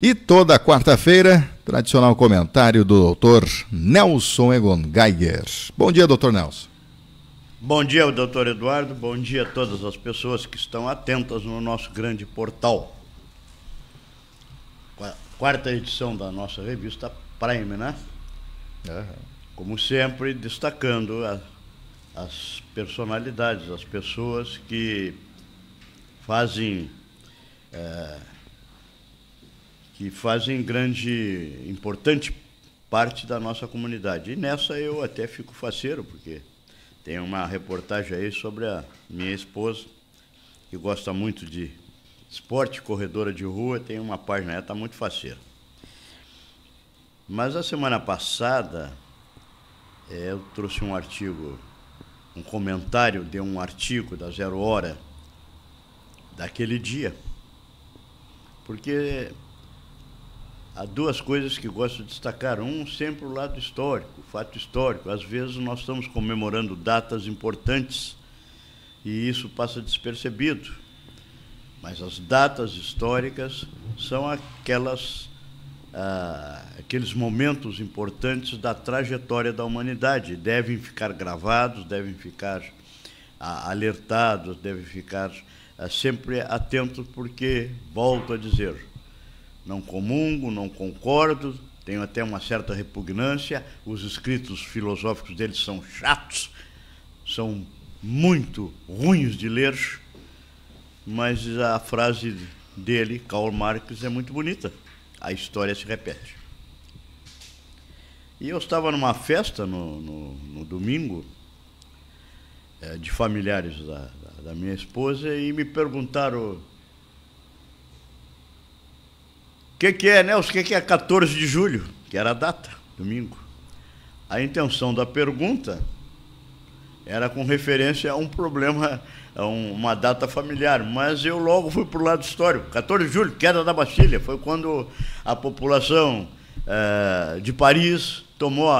E toda quarta-feira, tradicional comentário do Dr. Nelson Egon Geiger. Bom dia, Dr. Nelson. Bom dia, doutor Eduardo. Bom dia a todas as pessoas que estão atentas no nosso grande portal. Quarta edição da nossa revista Prime, né? Como sempre, destacando as personalidades, as pessoas que fazem grande, importante parte da nossa comunidade. E nessa eu até fico faceiro, porque tem uma reportagem aí sobre a minha esposa, que gosta muito de esporte, corredora de rua, tem uma página, ela está muito faceira. Mas a semana passada, eu trouxe um artigo, um comentário de um artigo da Zero Hora, daquele dia, porque há duas coisas que gosto de destacar. Sempre o lado histórico, o fato histórico. Às vezes nós estamos comemorando datas importantes e isso passa despercebido. Mas as datas históricas são aqueles momentos importantes da trajetória da humanidade. Devem ficar gravados, devem ficar alertados, devem ficar sempre atentos, porque, volto a dizer, não comungo, não concordo, tenho até uma certa repugnância. Os escritos filosóficos deles são chatos, são muito ruins de ler, mas a frase dele, Karl Marx, é muito bonita. A história se repete. E eu estava numa festa no domingo, de familiares da minha esposa, e me perguntaram: o que é, Nelson? O que é 14 de julho? Que era a data, domingo. A intenção da pergunta era com referência a um problema, a uma data familiar, mas eu logo fui para o lado histórico. 14 de julho, queda da Bastilha, foi quando a população de Paris tomou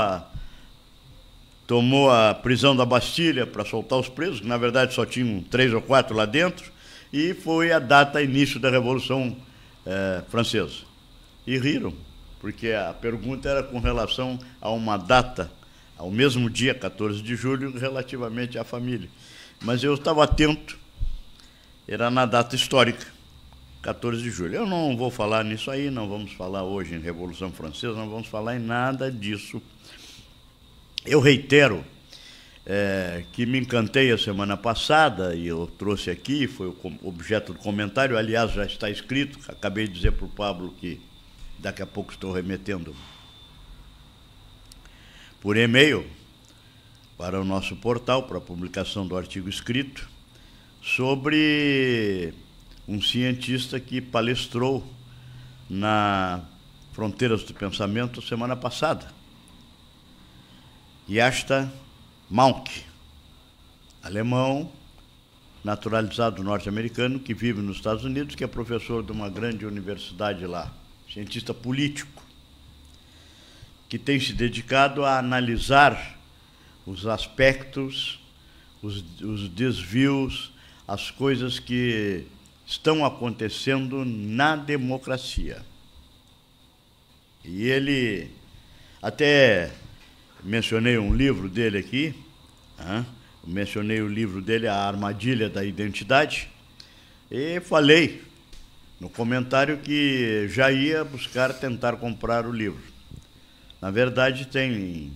a prisão da Bastilha para soltar os presos, que na verdade só tinham 3 ou 4 lá dentro, e foi a data início da Revolução Francesa. E riram, porque a pergunta era com relação a uma data, ao mesmo dia, 14 de julho, relativamente à família. Mas eu estava atento, era na data histórica, 14 de julho. Eu não vou falar nisso aí, não vamos falar hoje em Revolução Francesa, não vamos falar em nada disso. Eu reitero que me encantei a semana passada, e eu trouxe aqui, foi o objeto do comentário, aliás, já está escrito, acabei de dizer para o Pablo que daqui a pouco estou remetendo por e-mail para o nosso portal, para a publicação do artigo escrito, sobre um cientista que palestrou na Fronteiras do Pensamento semana passada. Jasta Malk, alemão, naturalizado norte-americano, que vive nos Estados Unidos, que é professor de uma grande universidade lá, cientista político, que tem se dedicado a analisar os aspectos, os desvios, as coisas que estão acontecendo na democracia. E ele, até mencionei um livro dele aqui, mencionei o livro dele, A Armadilha da Identidade, e falei no comentário que já ia tentar comprar o livro. Na verdade, tem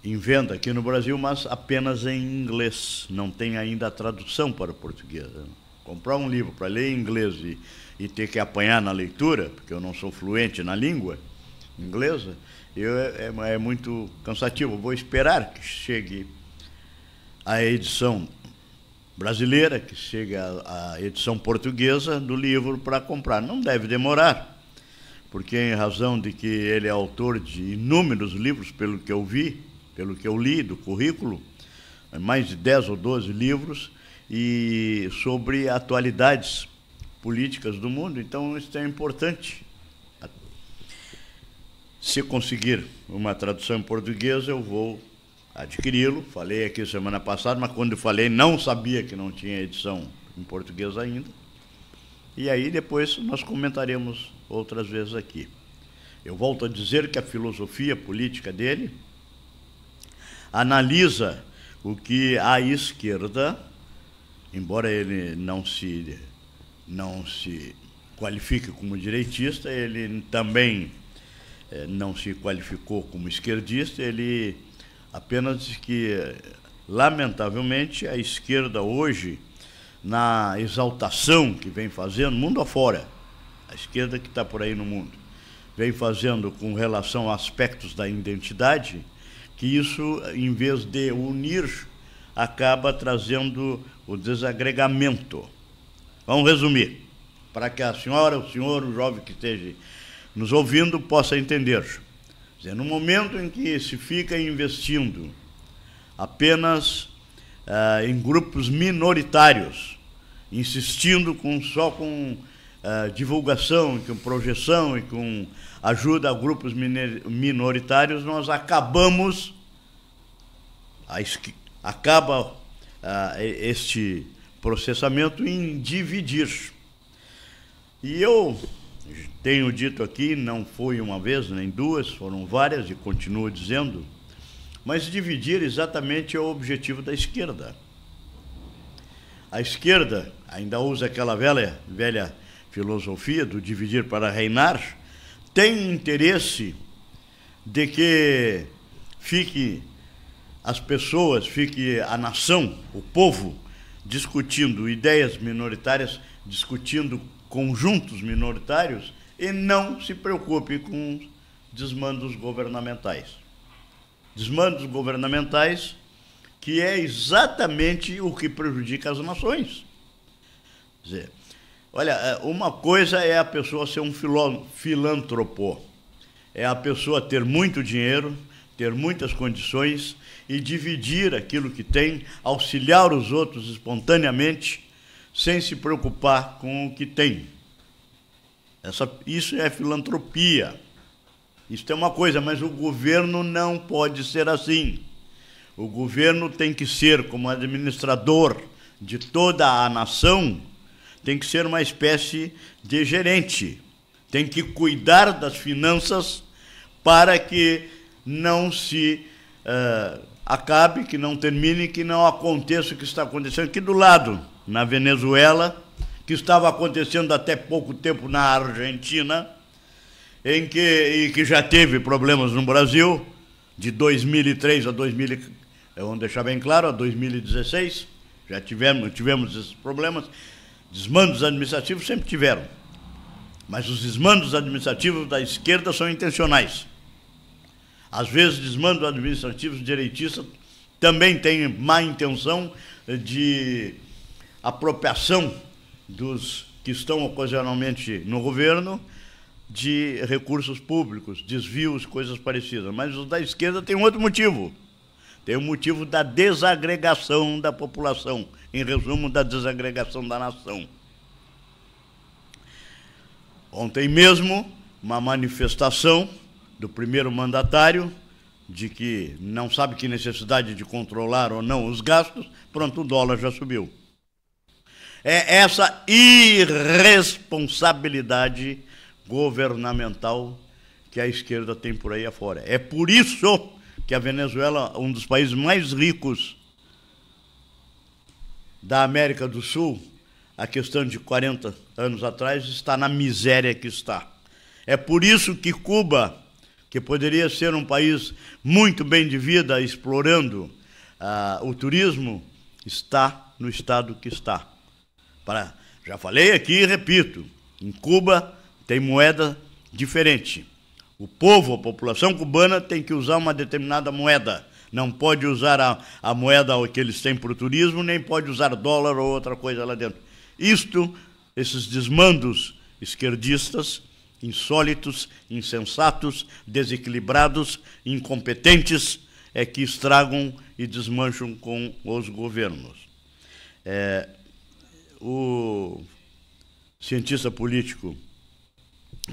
em venda aqui no Brasil, mas apenas em inglês. Não tem ainda a tradução para o português. Comprar um livro para ler em inglês e ter que apanhar na leitura, porque eu não sou fluente na língua inglesa, é muito cansativo. Vou esperar que chegue a edição brasileira, que chegue a edição portuguesa do livro para comprar. Não deve demorar, porque em razão de que ele é autor de inúmeros livros, pelo que eu vi, pelo que eu li do currículo, mais de 10 ou 12 livros, e sobre atualidades políticas do mundo. Então isso é importante. Se conseguir uma tradução em português, eu vou adquiri-lo. Falei aqui semana passada, mas quando eu falei não sabia que não tinha edição em português ainda. e aí depois nós comentaremos outras vezes aqui. Eu volto a dizer que a filosofia política dele analisa o que a esquerda, embora ele não se qualifique como direitista, ele também não se qualificou como esquerdista, ele apenas diz que, lamentavelmente, a esquerda hoje, na exaltação que vem fazendo, mundo afora, a esquerda que está por aí no mundo, vem fazendo com relação a aspectos da identidade, que isso, em vez de unir, acaba trazendo o desagregamento. Vamos resumir, para que a senhora, o senhor, o jovem que esteja nos ouvindo possa entender. Quer dizer, no momento em que se fica investindo apenas em grupos minoritários, insistindo só com divulgação, com projeção e com ajuda a grupos minoritários, nós acabamos, acaba este processamento em dividir. E eu tenho dito aqui, não foi uma vez, nem duas, foram várias e continuo dizendo, mas dividir exatamente é o objetivo da esquerda. A esquerda ainda usa aquela velha filosofia do dividir para reinar, tem interesse de que fique as pessoas, fique a nação, o povo, discutindo ideias minoritárias, discutindo conjuntos minoritários e não se preocupe com desmandos governamentais. Desmandos governamentais que é exatamente o que prejudica as nações. Quer dizer, olha, uma coisa é a pessoa ser um filântropo, é a pessoa ter muito dinheiro, ter muitas condições e dividir aquilo que tem, auxiliar os outros espontaneamente, sem se preocupar com o que tem. Isso é filantropia. Isso é uma coisa, mas o governo não pode ser assim. O governo tem que ser, como administrador de toda a nação, tem que ser uma espécie de gerente. Tem que cuidar das finanças para que não se acabe, que não termine, que não aconteça o que está acontecendo aqui do lado, na Venezuela, que estava acontecendo até pouco tempo na Argentina, e que já teve problemas no Brasil, de 2003 a 2000, vamos deixar bem claro, a 2016, já tivemos esses problemas. Desmandos administrativos sempre tiveram, mas os desmandos administrativos da esquerda são intencionais. Às vezes, desmandos administrativos direitistas também têm má intenção de apropriação dos que estão ocasionalmente no governo de recursos públicos, desvios, coisas parecidas. Mas os da esquerda têm um outro motivo. Tem o motivo da desagregação da população, em resumo, da desagregação da nação. Ontem mesmo, uma manifestação do primeiro mandatário, de que não sabe que necessidade de controlar ou não os gastos, pronto, o dólar já subiu. É essa irresponsabilidade governamental que a esquerda tem por aí afora. É por isso que a Venezuela, um dos países mais ricos da América do Sul, a questão de 40 anos atrás, está na miséria que está. É por isso que Cuba, que poderia ser um país muito bem de vida, explorando o turismo, está no estado que está. Já falei aqui e repito, em Cuba tem moeda diferente. O povo, a população cubana tem que usar uma determinada moeda. Não pode usar a moeda que eles têm para o turismo, nem pode usar dólar ou outra coisa lá dentro. Esses desmandos esquerdistas, insólitos, insensatos, desequilibrados, incompetentes, é que estragam e desmancham com os governos. O cientista político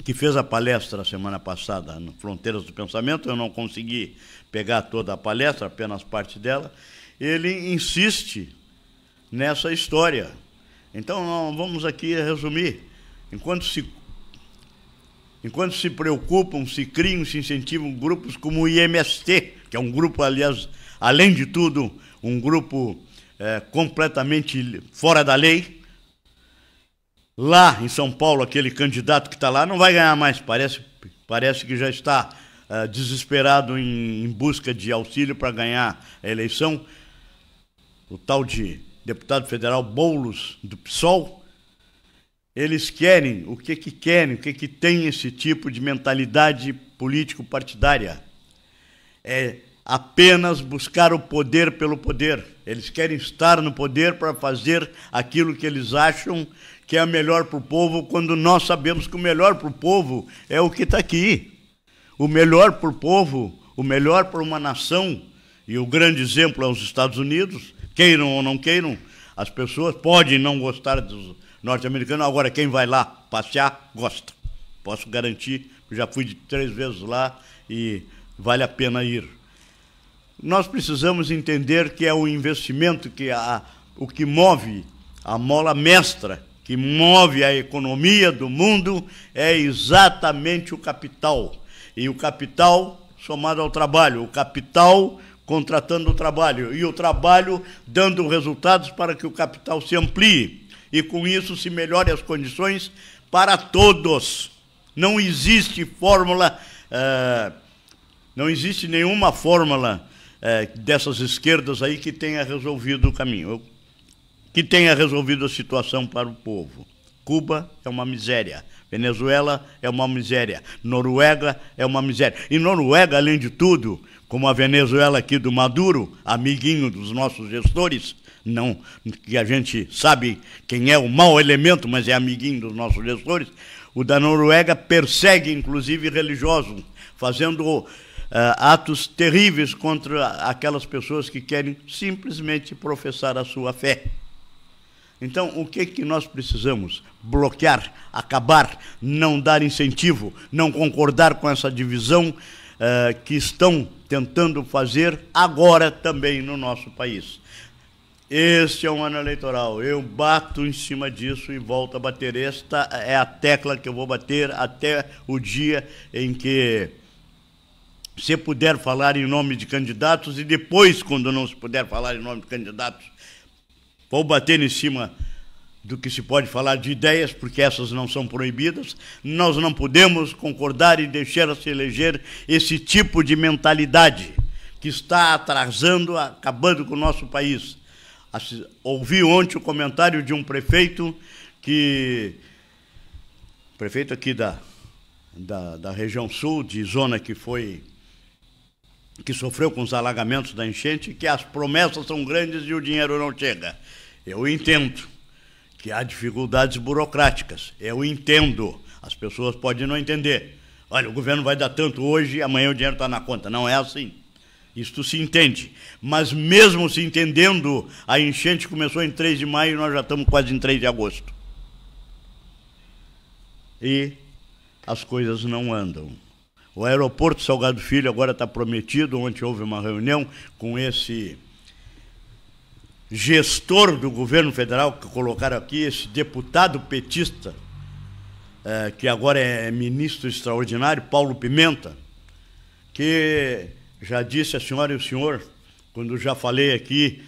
que fez a palestra semana passada no Fronteiras do Pensamento, eu não consegui pegar toda a palestra, apenas parte dela, ele insiste nessa história. Então, vamos aqui resumir. enquanto se preocupam, se criam, se incentivam grupos como o IMST, que é um grupo, aliás, além de tudo, um grupo completamente fora da lei. Lá em São Paulo, aquele candidato que está lá não vai ganhar mais, parece que já está desesperado em busca de auxílio para ganhar a eleição. O tal de deputado federal Boulos, do PSOL, eles querem, o que tem esse tipo de mentalidade político-partidária? É apenas buscar o poder pelo poder. Eles querem estar no poder para fazer aquilo que eles acham que é melhor para o povo, quando nós sabemos que o melhor para o povo é o que está aqui. O melhor para o povo, o melhor para uma nação, e o grande exemplo é os Estados Unidos, queiram ou não queiram, as pessoas podem não gostar dos norte-americanos, agora quem vai lá passear, gosta. Posso garantir, já fui 3 vezes lá e vale a pena ir. Nós precisamos entender que é o investimento, o que move a mola mestra, que move a economia do mundo, é exatamente o capital. E o capital somado ao trabalho, o capital contratando o trabalho, e o trabalho dando resultados para que o capital se amplie. E com isso se melhore as condições para todos. Não existe fórmula, não existe nenhuma fórmula dessas esquerdas aí que tenha resolvido o caminho, que tenha resolvido a situação para o povo. Cuba é uma miséria, Venezuela é uma miséria, Noruega é uma miséria. E Noruega, além de tudo, como a Venezuela aqui do Maduro, amiguinho dos nossos gestores, não que a gente sabe quem é o mau elemento, mas é amiguinho dos nossos gestores, o da Noruega persegue, inclusive, religiosos, fazendo atos terríveis contra aquelas pessoas que querem simplesmente professar a sua fé. Então, o que nós precisamos? Bloquear, acabar, não dar incentivo, não concordar com essa divisão que estão tentando fazer agora também no nosso país. Este é um ano eleitoral, eu bato em cima disso e volto a bater. Esta é a tecla que eu vou bater até o dia em que se puder falar em nome de candidatos, e depois, quando não se puder falar em nome de candidatos, vou bater em cima do que se pode falar de ideias, porque essas não são proibidas. Nós não podemos concordar e deixar se eleger esse tipo de mentalidade que está atrasando, acabando com o nosso país. Ouvi ontem o comentário de um prefeito aqui da região sul, de zona que sofreu com os alagamentos da enchente, que as promessas são grandes e o dinheiro não chega. Eu entendo que há dificuldades burocráticas, eu entendo, as pessoas podem não entender. Olha, o governo vai dar tanto hoje, amanhã o dinheiro está na conta. Não é assim. Isto se entende. Mas mesmo se entendendo, a enchente começou em 3 de maio e nós já estamos quase em 3 de agosto. E as coisas não andam. O aeroporto Salgado Filho agora está prometido. Ontem houve uma reunião com esse gestor do governo federal que colocaram aqui, esse deputado petista, que agora é ministro extraordinário, Paulo Pimenta, que já disse a senhora e o senhor, quando já falei aqui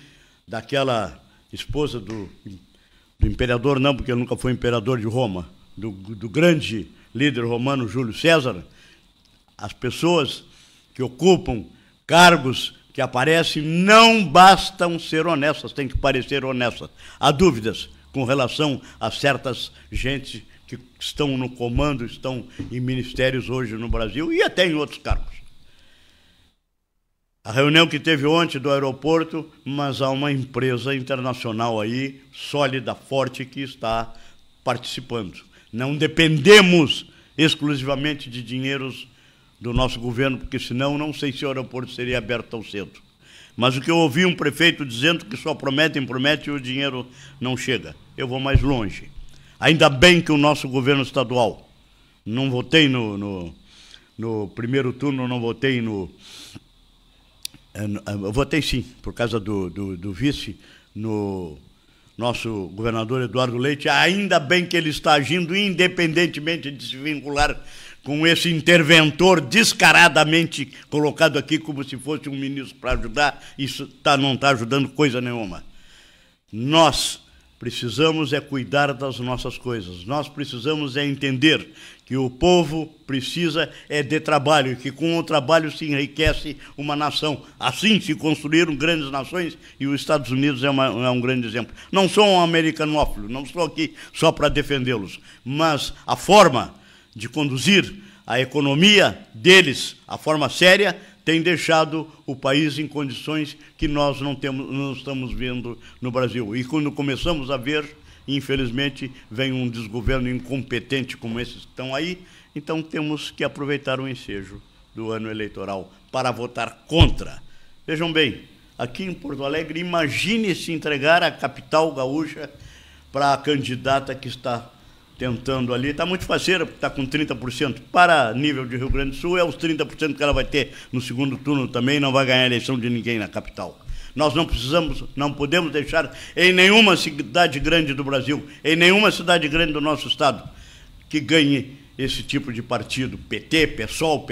daquela esposa do imperador, não, porque ele nunca foi imperador de Roma, do grande líder romano Júlio César, as pessoas que ocupam cargos que aparecem não bastam ser honestas, tem que parecer honestas. Há dúvidas com relação a certas gentes que estão no comando, estão em ministérios hoje no Brasil e até em outros cargos. A reunião que teve ontem do aeroporto, mas há uma empresa internacional aí, sólida, forte, que está participando. Não dependemos exclusivamente de dinheiros do nosso governo, porque senão não sei se o aeroporto seria aberto tão cedo. Mas o que eu ouvi um prefeito dizendo que só prometem e o dinheiro não chega. Eu vou mais longe. Ainda bem que o nosso governo estadual, não votei no primeiro turno, não votei eu votei sim, por causa do vice, no nosso governador Eduardo Leite, ainda bem que ele está agindo independentemente de se vincular com esse interventor descaradamente colocado aqui como se fosse um ministro para ajudar. Isso não está ajudando coisa nenhuma. Nós precisamos cuidar das nossas coisas. Nós precisamos entender que o povo precisa de trabalho, que com o trabalho se enriquece uma nação. Assim se construíram grandes nações e os Estados Unidos é um grande exemplo. Não sou um americanófilo, não estou aqui só para defendê-los, mas a forma de conduzir a economia deles, a forma séria, tem deixado o país em condições que nós não estamos vendo no Brasil. E quando começamos a ver, infelizmente, vem um desgoverno incompetente como esses que estão aí, então temos que aproveitar o ensejo do ano eleitoral para votar contra. Vejam bem, aqui em Porto Alegre, imagine se entregar a capital gaúcha para a candidata que está tentando ali, está muito faceira, porque está com 30%. Para nível de Rio Grande do Sul, é os 30% que ela vai ter no segundo turno também, não vai ganhar a eleição de ninguém na capital. Nós não podemos deixar em nenhuma cidade grande do Brasil, em nenhuma cidade grande do nosso estado, que ganhe esse tipo de partido, PT, PSOL,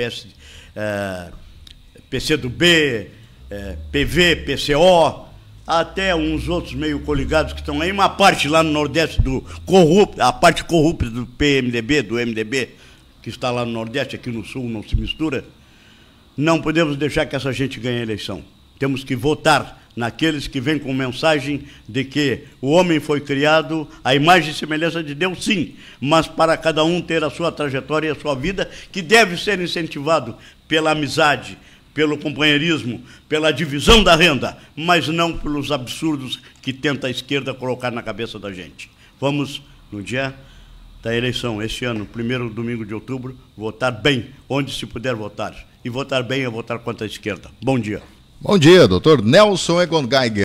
PCdoB, PV, PCO, até uns outros meio coligados que estão aí, uma parte lá no Nordeste a parte corrupta do PMDB, do MDB, que está lá no Nordeste, aqui no Sul não se mistura. Não podemos deixar que essa gente ganhe a eleição. Temos que votar naqueles que vêm com mensagem de que o homem foi criado à imagem e semelhança de Deus, sim, mas para cada um ter a sua trajetória e a sua vida, que deve ser incentivado pela amizade, pelo companheirismo, pela divisão da renda, mas não pelos absurdos que tenta a esquerda colocar na cabeça da gente. Vamos, no dia da eleição, este ano, primeiro domingo de outubro, votar bem, onde se puder votar. E votar bem é votar contra a esquerda. Bom dia. Bom dia, doutor Nelson Egon Geiger.